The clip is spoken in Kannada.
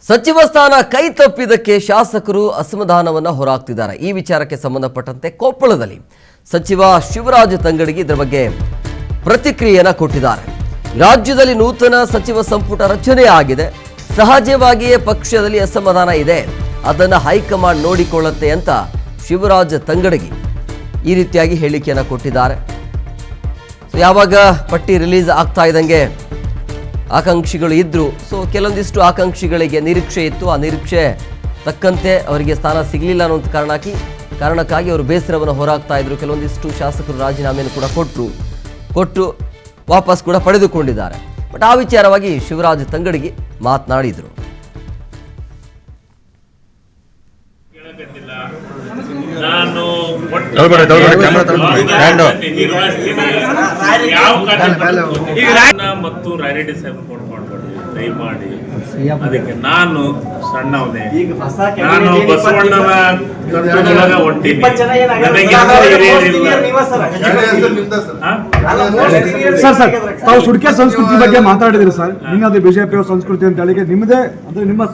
ಸಚಿವ ಸ್ಥಾನ ಕೈ ತಪ್ಪಿದ್ದಕ್ಕೆ ಶಾಸಕರು ಅಸಮಾಧಾನವನ್ನು ಹೊರಹಾಕ್ತಿದ್ದಾರೆ. ಈ ವಿಚಾರಕ್ಕೆ ಸಂಬಂಧಪಟ್ಟಂತೆ ಕೊಪ್ಪಳದಲ್ಲಿ ಸಚಿವ ಶಿವರಾಜ್ ತಂಗಡಗಿ ಇದರ ಬಗ್ಗೆ ಪ್ರತಿಕ್ರಿಯೆಯನ್ನು ಕೊಟ್ಟಿದ್ದಾರೆ. ರಾಜ್ಯದಲ್ಲಿ ನೂತನ ಸಚಿವ ಸಂಪುಟ ರಚನೆ ಆಗಿದೆ. ಸಹಜವಾಗಿಯೇ ಪಕ್ಷದಲ್ಲಿ ಅಸಮಾಧಾನ ಇದೆ, ಅದನ್ನು ಹೈಕಮಾಂಡ್ ನೋಡಿಕೊಳ್ಳುತ್ತೆ ಅಂತ ಶಿವರಾಜ್ ತಂಗಡಗಿ ಈ ರೀತಿಯಾಗಿ ಹೇಳಿಕೆಯನ್ನು ಕೊಟ್ಟಿದ್ದಾರೆ. ಯಾವಾಗ ಪಟ್ಟಿ ರಿಲೀಸ್ ಆಗ್ತಾ ಇದ್ದಂಗೆ ಆಕಾಂಕ್ಷಿಗಳು ಇದ್ದರು. ಕೆಲವೊಂದಿಷ್ಟು ಆಕಾಂಕ್ಷಿಗಳಿಗೆ ನಿರೀಕ್ಷೆ ಇತ್ತು. ಆ ನಿರೀಕ್ಷೆ ತಕ್ಕಂತೆ ಅವರಿಗೆ ಸ್ಥಾನ ಸಿಗಲಿಲ್ಲ ಅನ್ನೋ ಕಾರಣಕ್ಕಾಗಿ ಅವರು ಬೇಸರವನ್ನು ಹೊರಹಾಕ್ತಾ ಇದ್ರು. ಕೆಲವೊಂದಿಷ್ಟು ಶಾಸಕರು ರಾಜೀನಾಮೆಯನ್ನು ಕೂಡ ಕೊಟ್ಟು ವಾಪಸ್ ಕೂಡ ಪಡೆದುಕೊಂಡಿದ್ದಾರೆ. ಬಟ್ ಆ ವಿಚಾರವಾಗಿ ಶಿವರಾಜ್ ತಂಗಡಗಿ ಮಾತನಾಡಿದರು. ನಾನು ಮತ್ತು ರಾಯರೆಡ್ಡಿ ಸಾಹೇಬ್ ಫೋನ್ ಮಾಡ್ಕೊಡಿ ದಯಮಾಡಿ. ಅದಕ್ಕೆ ನಾನು ಸಣ್ಣವನೇ, ನಾನು ಬಸವಣ್ಣನ ತತ್ವದೊಳಗ ಹೊಂಟೀನಿ. ಸರ್ ತಾವು ಸುಡ್ಕೆ ಸಂಸ್ಕೃತಿ ಬಗ್ಗೆ ಮಾತಾಡಿದ್ರಿ ಸರ್. ನಿಮ್ಮದು ಬಿಜೆಪಿ ಸಂಸ್ಕೃತಿ ಅಂತ ಹೇಳಿ ನಿಮ್ಮದೇ ಅಂದ್ರೆ ನಿಮ್ಮ